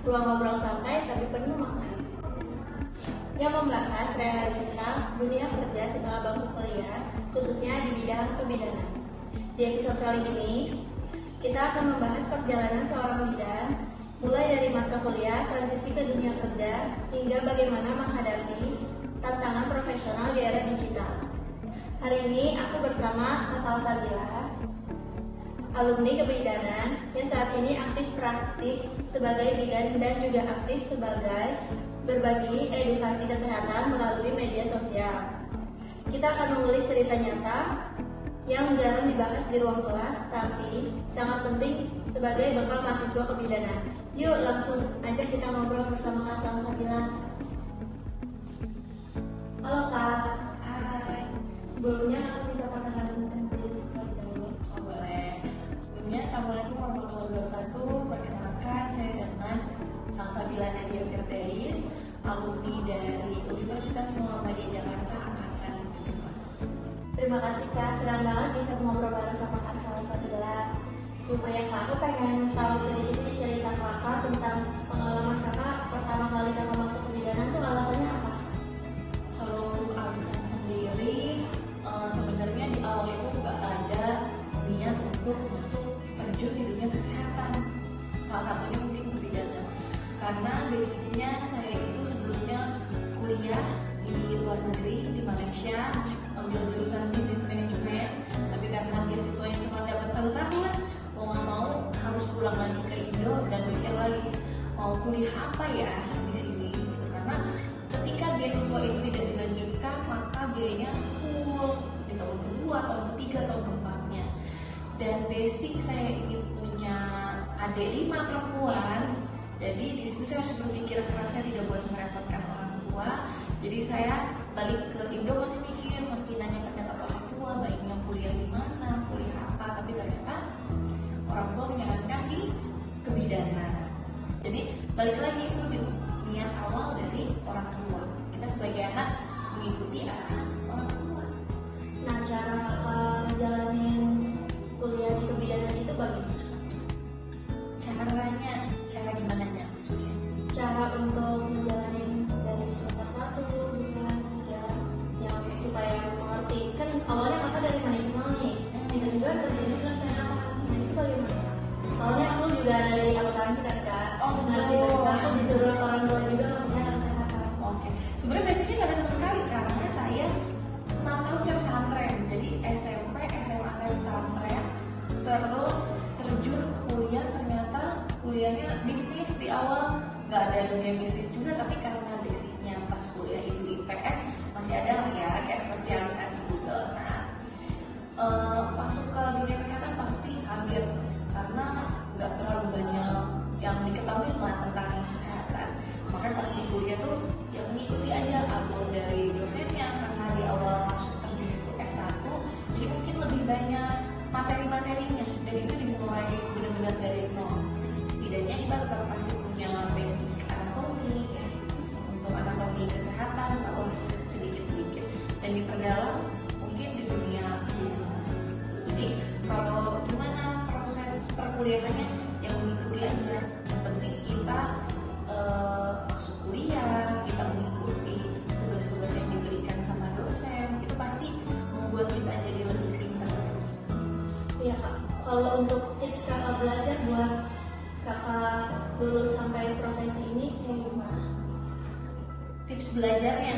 ruang ngobrol santai tapi penuh makna. Yang membahas realita dunia kerja setelah bangku kuliah, khususnya di bidang kebidanan. Di episode kali ini, kita akan membahas perjalanan seorang bidan, mulai dari masa kuliah, transisi ke dunia kerja, hingga bagaimana menghadapi tantangan profesional di era digital. Hari ini aku bersama Mas Salsabila, alumni kebidanan yang saat ini aktif praktik sebagai bidan dan juga aktif sebagai berbagi edukasi kesehatan melalui media sosial. Kita akan mengulik cerita nyata yang jarang dibahas di ruang kelas, tapi sangat penting sebagai bekal mahasiswa kebidanan. Yuk langsung aja kita ngobrol bersama Kak Salsabila. Halo Kak. Hai. Sebelumnya aku bisa perkenalkan diri terlebih dahulu. Oh, boleh. Sebelumnya, Assalamualaikum warahmatullahi wabarakatuh. Perkenalkan, saya dengan Salsabila Nadia Firdaus, alumni dari Universitas Muhammadiyah Jakarta angkatan kedua. Terima kasih Kak, senang banget bisa ngobrol bareng sama Kak Salsabila. Supaya Kak, aku pengen tahu sedikit nih cerita Kakak tentang pengalaman Kakak pertama kali Kakak masuk kebidanan tuh alasannya apa? Kalau untuk alasan sendiri, sebenarnya di awal itu nggak ada niat untuk masuk terjun di dunia kesehatan. Salah satunya mungkin kebidanan. Karena basicnya saya itu sebelumnya kuliah di luar negeri, di Malaysia, ambil jurusan bisnis manajemen. Tapi karena beasiswa yang cuma dapat 1 tahun, mau nggak mau harus pulang lagi ke Indo dan mikir lagi mau kuliah apa ya di sini. Gitu. Karena ketika beasiswa itu tidak dilanjutkan, maka biayanya full di tahun kedua, tahun ketiga, tahun keempatnya. Dan basic saya ingin punya adik 5 perempuan. Jadi di situ saya harus berpikir kerasnya tidak buat merepotkan orang tua. Jadi saya balik ke Indo masih mikir, masih nanya pendapat orang tua, baiknya kuliah di mana, kuliah apa. Tapi ternyata orang tua menyarankan di kebidanan. Jadi balik lagi itu niat awal dari orang tua. Kita sebagai anak mengikuti arahan orang tua. Nah, cara jalanin kuliah di kebidanan itu bagaimana? Cara gimana ya maksudnya? Cara untuk menjalanin dari semester 1, 2, 3 yang supaya mengerti. Kan awalnya Kakak dari manajemen nih, tiba-tiba kerjanya ke kesehatan. Nah itu bagaimana? Soalnya aku juga dari akuntansi kan Kak. Oh, nah tiba-tiba aku disuruh orang tua juga maksudnya ke kesehatan. Oke. Sebenarnya basicnya nggak ada sama sekali karena saya 6 tahun saya pesantren. Jadi SMP, SMA saya pesantren. Terus terjun ke kuliah, ternyata kuliahnya bisnis di awal. Nggak ada dunia bisnis juga, tapi karena basicnya pas kuliah itu IPS masih ada lah ya kayak sosialisasi gitu. Nah, masuk ke dunia kesehatan pasti kaget karena nggak terlalu banyak yang diketahui lah tentang kesehatan. Makanya pas di kuliah tuh ya mengikuti aja alur dari dosennya karena di awal masuk terjun itu S1, jadi mungkin lebih banyak materi-materinya dan itu dimulai benar-benar dari nol. Setidaknya kita tetap pasti punya basic anatomi ya, untuk anatomi kesehatan atau sedikit-sedikit dan diperdalam mungkin di dunia kebidanan. Jadi kalau gimana proses perkuliahannya yang mengikuti aja, yang penting kita masuk kuliah, kita mengikuti tugas-tugas yang diberikan sama dosen, itu pasti membuat kita jadi lebih pintar. Iya Kak, kalau untuk tips Kakak belajar buat Kakak lulus sampai profesi ini kayak gimana? Tips belajarnya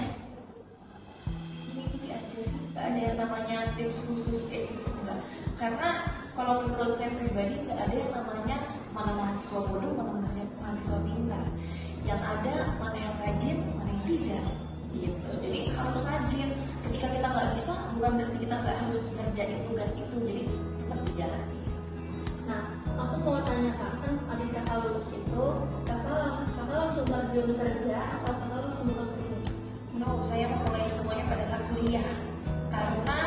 mengikuti aja sih, gak ada yang namanya tips khusus kayak gitu, enggak. Karena kalau menurut saya pribadi nggak ada yang namanya mana mahasiswa bodoh, mana mahasiswa pintar. Yang ada mana yang rajin, mana yang tidak gitu. Jadi harus rajin. Ketika kita nggak bisa, bukan berarti kita nggak harus ngerjain tugas itu, jadi tetap dijalani. Nah, aku mau tanya Kak, kan habis Kakak lulus itu, Kakak langsung terjun kerja atau Kakak langsung buka klinik? No, saya memulai semuanya pada saat kuliah. Karena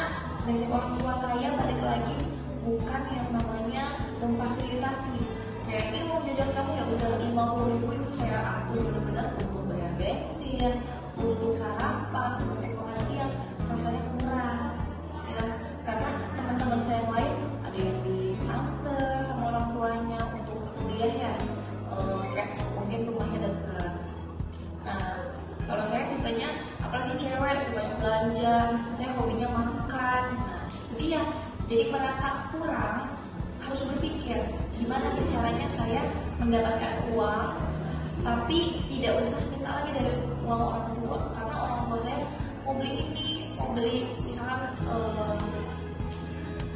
basic orang tua saya balik lagi bukan yang namanya memfasilitasi. Kayak ini mau jajan kamu ya udah 50.000 itu saya atur benar-benar untuk bayar bensin, untuk sarapan, untuk makan siang, rasanya murah. Ya, karena teman-teman saya yang lain ada yang diantar sama orang tuanya untuk kuliah ya, kayak mungkin berpikir gimana nih caranya saya mendapatkan uang tapi tidak usah minta lagi dari uang orang tua, karena orang tua saya mau beli ini, mau beli misalkan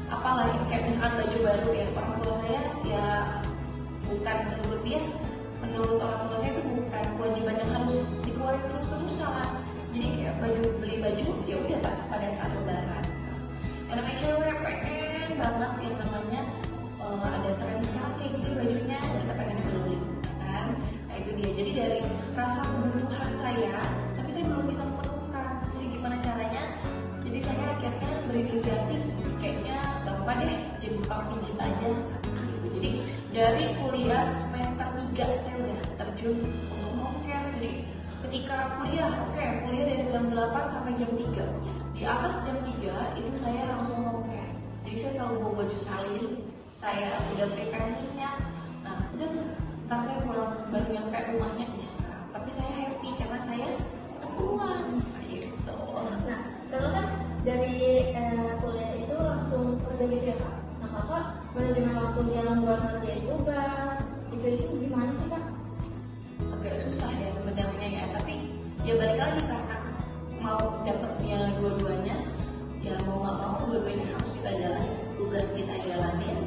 apalah kayak misalkan baju baru ya, orang tua saya ya bukan menurut orang tua saya itu bukan kewajiban yang harus dikeluarin terus-terusan. Jadi kayak beli baju ya udah pada saat lebaran. Yang namanya cewek pengen banget yang namanya ada tren sekarang kayak gitu bajunya, kita pengen beli kan. Nah itu dia, jadi dari rasa kebutuhan saya tapi saya belum bisa menemukan, jadi gimana caranya. Jadi saya akhirnya berinisiatif kayaknya gak apa deh jadi tukang pijit aja gitu. Jadi dari kuliah semester 3 saya udah terjun untuk ngongker. Jadi ketika kuliah kuliah dari jam 8 sampai jam 3, di atas jam 3 itu saya langsung ngongker. Jadi saya selalu bawa baju salin, saya udah prepare minyak. Nah udah ntar saya pulang baru nyampe rumahnya bisa, tapi saya happy karena saya uang gitu. Nah, kalau kan dari kuliah itu langsung kerja gitu ya Kak. Nah Kakak manajemen waktunya buat ngerjain tugas itu gimana sih Kak? Agak susah ya sebenarnya ya, tapi ya balik lagi karena mau dapatnya dua-duanya, ya mau nggak mau dua-duanya harus kita jalanin. Tugas kita jalanin,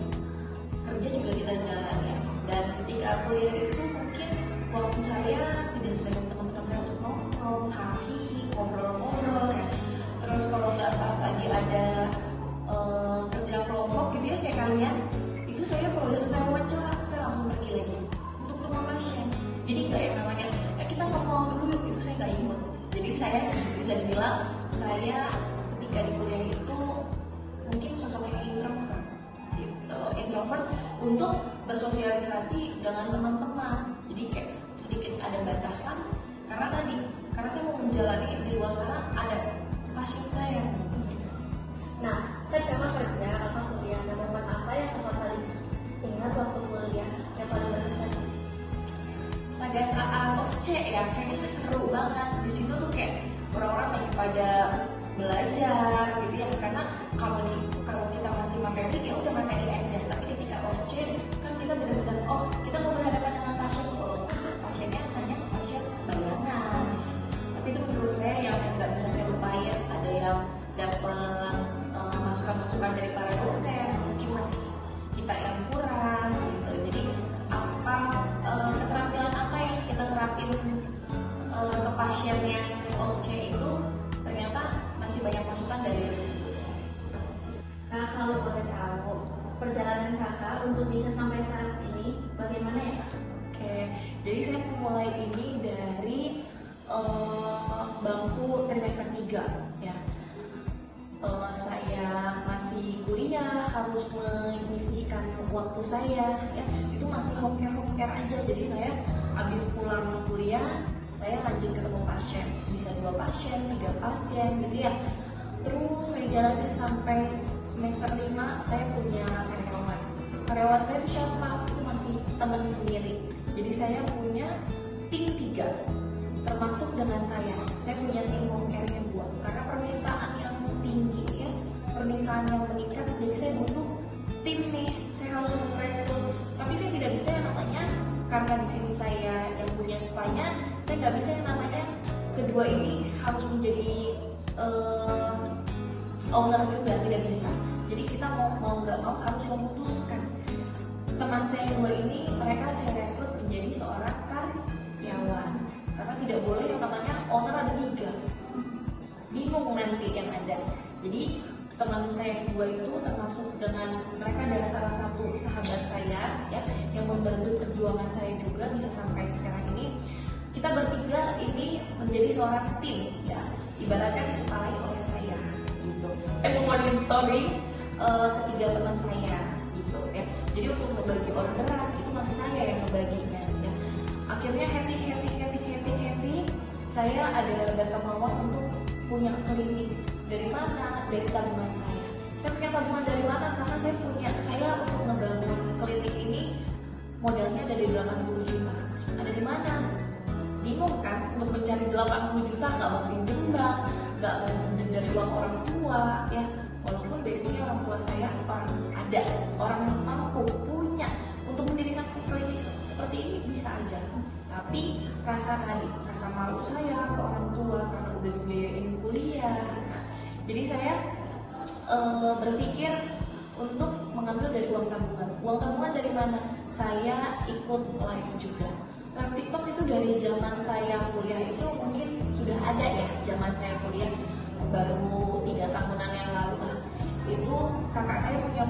kerja juga kita jalanin. Dan ketika kuliah itu mungkin waktu saya tidak sebanyak teman-teman saya untuk nongkrong, hahihi, ngobrol-ngobrol ya. Terus kalau nggak pas lagi ada kerja kelompok gitu ya kayak kalian, itu saya kalau udah selesai wawancara saya langsung pergi lagi untuk rumah pasien. Jadi nggak yang namanya kita ngomong dulu yuk, itu saya nggak ikut. Jadi saya bisa dibilang saya ketika di kuliah itu mungkin sosoknya introvert gitu. Introvert untuk bersosialisasi dengan teman-teman. Jadi kayak sedikit ada batasan karena saya mau menjalani di luar sana ada pasien saya. Nah, kan Kakak kerja, Kakak kuliah, nah momen apa yang Kakak paling ingat waktu kuliah yang paling berkesan? Pada saat OSCE ya, kayaknya seru banget. Di situ tuh kayak orang-orang lagi pada belajar gitu ya, karena kalau kita masih materi ya udah materi aja. Tapi ketika OSCE kan kita benar-benar kita mau berhadapan dengan pasien, pasiennya hanya pasien bayangan. Tapi itu menurut saya yang nggak bisa saya lupain. Ada yang dapat masukan-masukan dari para dosen, mungkin masih kita yang kurang gitu. Jadi keterampilan apa yang kita terapin ke pasien yang OSCE itu ternyata masih banyak masukan dari dosen-dosen. Nah, kalau boleh tahu perjalanan Kakak untuk bisa sampai saat ini bagaimana ya Kak? Oke, jadi saya memulai ini dari bangku trimester 3 ya. Saya masih kuliah, harus menyisihkan waktu saya ya, itu masih home care aja. Jadi saya habis pulang kuliah saya lanjut ketemu pasien, bisa 2 pasien, 3 pasien gitu ya. Terus saya jalanin sampai semester 5 saya punya karyawan saya itu siapa? Itu masih teman sendiri. Jadi saya punya tim 3 termasuk dengan saya punya tim home care-nya 2 karena permintaan yang tinggi ya, permintaan yang meningkat, jadi saya butuh tim nih, saya harus merekrut. Tapi saya tidak bisa yang namanya, karena di sini saya yang punya spanya, saya nggak bisa yang namanya kedua ini harus menjadi owner juga, tidak bisa. Jadi kita mau nggak mau harus memutuskan. Teman saya yang 2 ini, mereka saya rekrut menjadi seorang karyawan, karena tidak boleh yang namanya owner ada 3, bingung nanti yang ada. Jadi teman saya yang 2 itu termasuk dengan mereka adalah salah satu sahabat saya ya, yang membantu perjuangan saya juga bisa sampai sekarang ini. Kita bertiga ini menjadi seorang tim ya, ibaratnya dikepalai oleh saya gitu. Memonitoring ketiga teman saya gitu ya. Jadi untuk membagi orderan itu masih saya yang membaginya ya. Akhirnya happy. Saya ada kemauan untuk punya klinik. Dari mana? Dari tabungan saya. Saya punya tabungan dari mana? Karena saya untuk membangun klinik ini modalnya ada di 80 juta. Ada di mana? Bingung kan? Untuk mencari 80 juta nggak mau pinjam bank, nggak mau pinjam dari uang orang tua ya. Walaupun basicnya orang tua saya orang mampu, punya karena tadi rasa malu saya ke orang tua karena udah dibiayain kuliah. Jadi saya berpikir untuk mengambil dari uang tabungan. Uang tabungan dari mana? Saya ikut live juga. Live TikTok itu dari zaman saya kuliah itu mungkin sudah ada ya, zaman saya kuliah baru 3 tahunan yang lalu lah. Itu kakak saya punya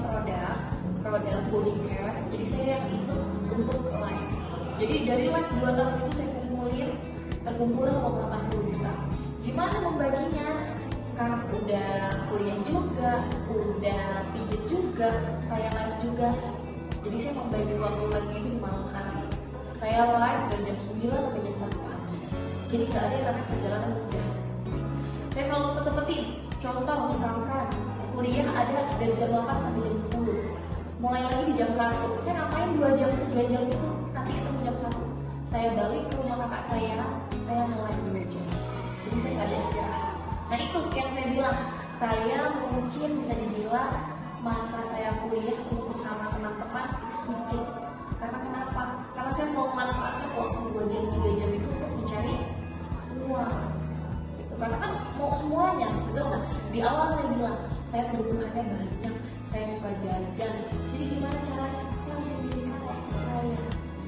produk body care, jadi saya yang ikut untuk live. Jadi dari live 2 tahun itu saya terkumpul uang 80 juta. Gimana membaginya? Karena udah kuliah juga, udah pijit juga, saya live juga. Jadi saya membagi waktu lagi itu di malam hari. Saya live dari jam 9 sampai jam 1 pagi. Jadi nggak ada yang namanya perjalanan kerja. Saya selalu sempetin. Contoh misalkan kuliah ada dari jam 8 sampai jam 10. Mulai lagi di jam 1. Saya ngapain 2 jam, 3 jam itu nanti ketemu jam 1. Saya balik ke rumah kakak saya nge-live 2 jam. Jadi saya nggak ada istirahat. Nah itu yang saya bilang, saya mungkin bisa dibilang masa saya kuliah untuk bersama teman-teman itu sedikit. Karena kenapa? Karena saya selalu memanfaatkan waktu 2 jam, 3 jam itu untuk mencari uang. Gitu. Karena kan mau semuanya, betul nggak? Di awal saya bilang, saya kebutuhannya banyak, saya suka jajan. Jadi gimana caranya? Saya harus menyisihkan waktu saya.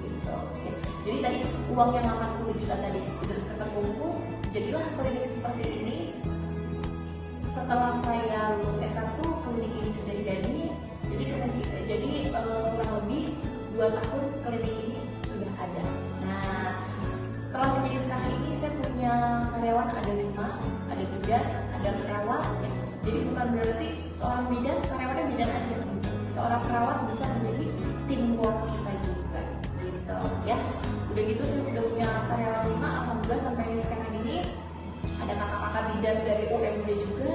Gitu. Ya. Jadi tadi uang yang 80 juta tadi udah terkumpul, jadilah klinik seperti ini. Setelah saya lulus S1, klinik ini sudah jadi kurang lebih 2 tahun klinik ini sudah ada. Nah, setelah menjadi sekarang ini saya punya karyawan ada 5, ada bidan, ada perawat. Ya. Jadi bukan berarti seorang bidan, karyawannya bidan aja. Seorang perawat bisa menjadi teamwork kita juga, gitu ya. Udah gitu saya sudah punya karyawan 5, alhamdulillah sampai sekarang ini ada kakak-kakak bidan dari UMJ juga,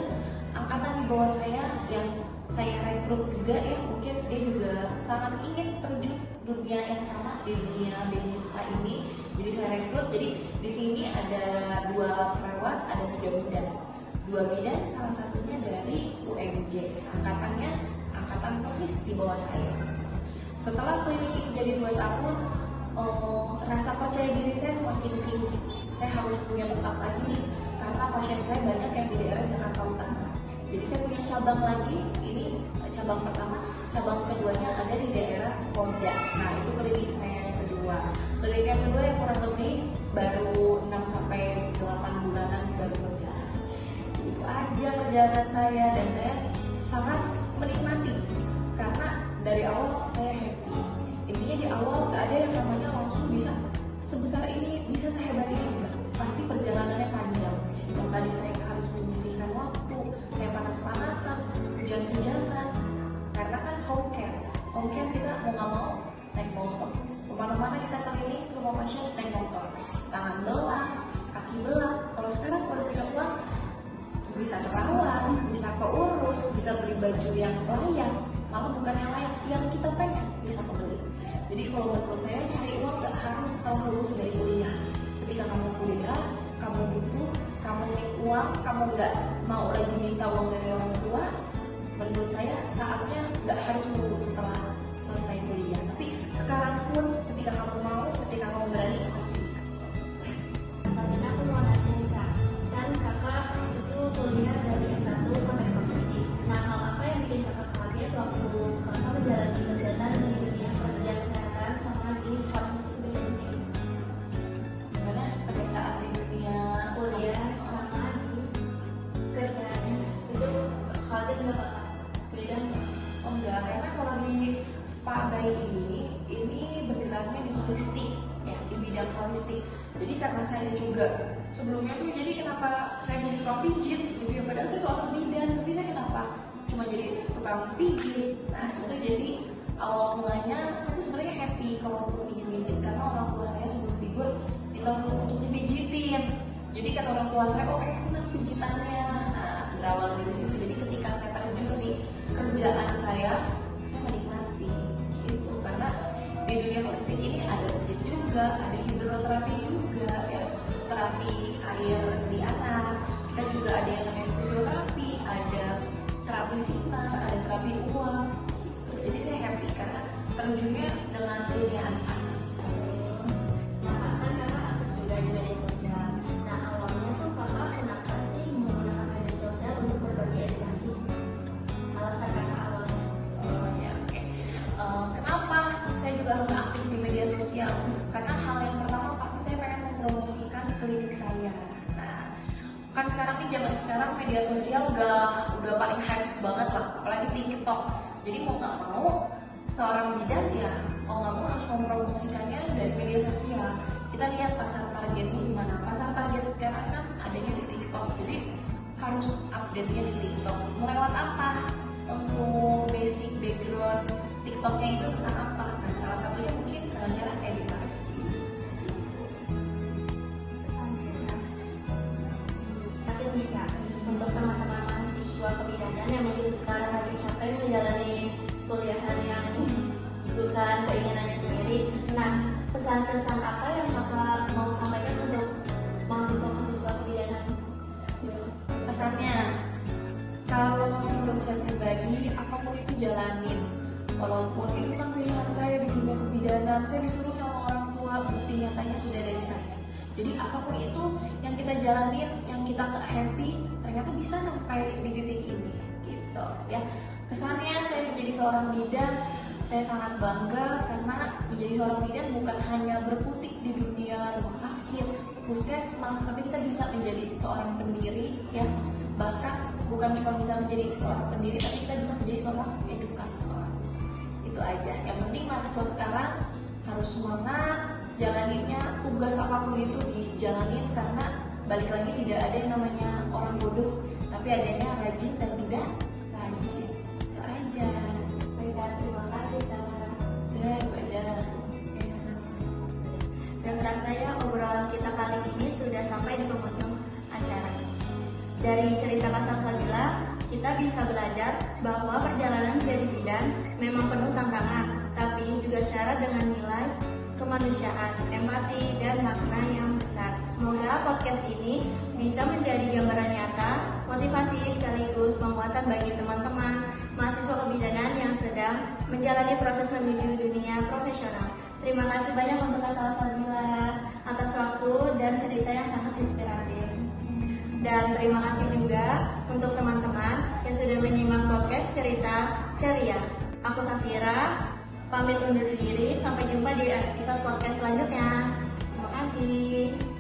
angkatan di bawah saya yang saya rekrut juga ya, mungkin dia juga sangat ingin terjun dunia yang sama di dunia bisnis ini. Jadi saya rekrut, jadi di sini ada 2 perawat, ada 3 bidan. 2 bidan, salah satunya dari UMJ, angkatan persis di bawah saya. Setelah klinik ini jadi 2 tahun, rasa percaya diri saya semakin tinggi. Saya harus punya backup lagi nih, karena pasien saya banyak yang di daerah Jakarta Utara. Jadi saya punya cabang lagi, ini cabang pertama, cabang keduanya ada di daerah Koja. Nah itu klinik saya yang kedua. Klinik yang kedua yang kurang lebih baru 6 sampai 8 bulanan baru berjalan. Itu aja perjalanan saya dan saya sangat menikmati karena dari awal saya happy. Intinya di awal gak ada yang namanya langsung bisa sebesar ini, bisa sehebat ini. Pasti perjalanannya panjang. Yang tadi saya harus menyisihkan waktu, saya panas-panasan, hujan-hujanan. Karena kan home care kita mau nggak mau naik motor. Kemana-mana kita keliling ke rumah pasien naik motor. Tangan belah, kaki belah. Kalau sekarang kalau punya uang, bisa terawat, bisa keurus, bisa beli baju yang layak. Malah bukan yang layak, yang kita pengen bisa kebeli. Jadi kalau menurut saya cari uang gak harus kamu lulus dari kuliah. Ketika kamu kuliah, kamu butuh, kamu need uang, kamu nggak mau lagi minta uang dari orang tua, menurut saya saatnya nggak harus nunggu setelah selesai kuliah. Tapi sekarang pun ketika kamu mau, ketika kamu berani, kamu bisa. Saat ini aku mau nanya nih Kak, kan kakak itu kuliah dari S1 sampai profesi. Nah hal apa yang bikin kakak kaget waktu kakak menjalani perjalanan di dunia pekerjaan kesehatan sama di farmasi ini? Gimana pada saat di dunia Kuliah sama di kerjaan itu kaget nggak Kak? Beda nggak? Oh enggak, karena kalau di spa bayi ini bergeraknya di holistik ya, di bidang holistik. Jadi karena saya juga sebelumnya tuh, jadi kenapa saya jadi tukang pijit gitu ya, padahal saya seorang bidan, tapi saya kenapa cuma jadi tukang pijit. Nah itu jadi awal mulanya saya tuh sebenarnya happy kalau untuk pijit-pijit, karena orang tua saya sebelum tidur minta untuk dipijitin. Jadi kata orang tua saya, oh enak pijitannya. Nah berawal dari situ, jadi ketika saya terjun di kerjaan saya menikmati itu, karena di dunia holistik ini ada pijit juga, ada hidroterapi juga ya, terapi air di anak, kita juga ada yang namanya fisioterapi, ada terapi sinar, ada terapi uang. Jadi saya happy karena terjunnya dengan dunia anak-anak. Nah kan kakak juga ada Karena hal yang pertama pasti saya pengen mempromosikan klinik saya. Nah, kan sekarang nih zaman sekarang media sosial udah paling hype banget lah, apalagi TikTok. Jadi mau nggak mau seorang bidan ya mau nggak mau harus mempromosikannya dari media sosial. Kita lihat pasar targetnya gimana. Pasar target sekarang kan adanya di TikTok, jadi harus update-nya di TikTok. Mau lewat apa? Untuk basic background TikToknya itu tentang apa? Nah, salah satunya mungkin dengan cara edukasi. Tapi nih Kak, untuk teman-teman mahasiswa kebidanan yang mungkin sekarang lagi capek menjalani kuliahan yang bukan keinginannya sendiri. Nah, pesan-pesan apa yang Kakak mau sampaikan untuk mahasiswa-mahasiswa kebidanan? Pesannya, kalau menurut saya pribadi, apapun itu jalanin. Walaupun itu kan pilihan saya di dunia kebidanan, saya disuruh sama orang tua, bukti nyatanya sudah dari saya. Jadi apapun itu yang kita jalanin, yang kita nggak happy, ternyata bisa sampai di titik ini, gitu ya. Kesannya saya menjadi seorang bidan, saya sangat bangga karena menjadi seorang bidan bukan hanya berkutik di dunia rumah sakit, puskesmas, tapi kita bisa menjadi seorang pendiri ya. Bahkan bukan cuma bisa menjadi seorang pendiri, tapi kita bisa menjadi seorang edukator. Itu aja. Yang penting mahasiswa sekarang harus semangat, jalaninnya, tugas apapun itu dijalanin karena balik lagi tidak ada yang namanya orang bodoh, tapi adanya rajin dan tidak rajin. Itu aja. Baiklah, terima kasih Kak. Dan rasanya obrolan kita kali ini sudah sampai di penghujung acara. Dari cerita Kak Fadila, kita bisa belajar bahwa perjalanan menjadi bidan memang penuh tantangan, tapi juga syarat dengan nilai kemanusiaan, empati, dan makna yang besar. Semoga podcast ini bisa menjadi gambaran nyata, motivasi sekaligus penguatan bagi teman-teman mahasiswa kebidanan yang sedang menjalani proses menuju dunia profesional. Terima kasih banyak untuk Kak Fadila atas waktu dan cerita yang sangat inspiratif. Dan terima kasih juga untuk teman-teman yang sudah menyimak podcast Cerita Ceria. Aku Safira, pamit undur diri. Sampai jumpa di episode podcast selanjutnya. Terima kasih.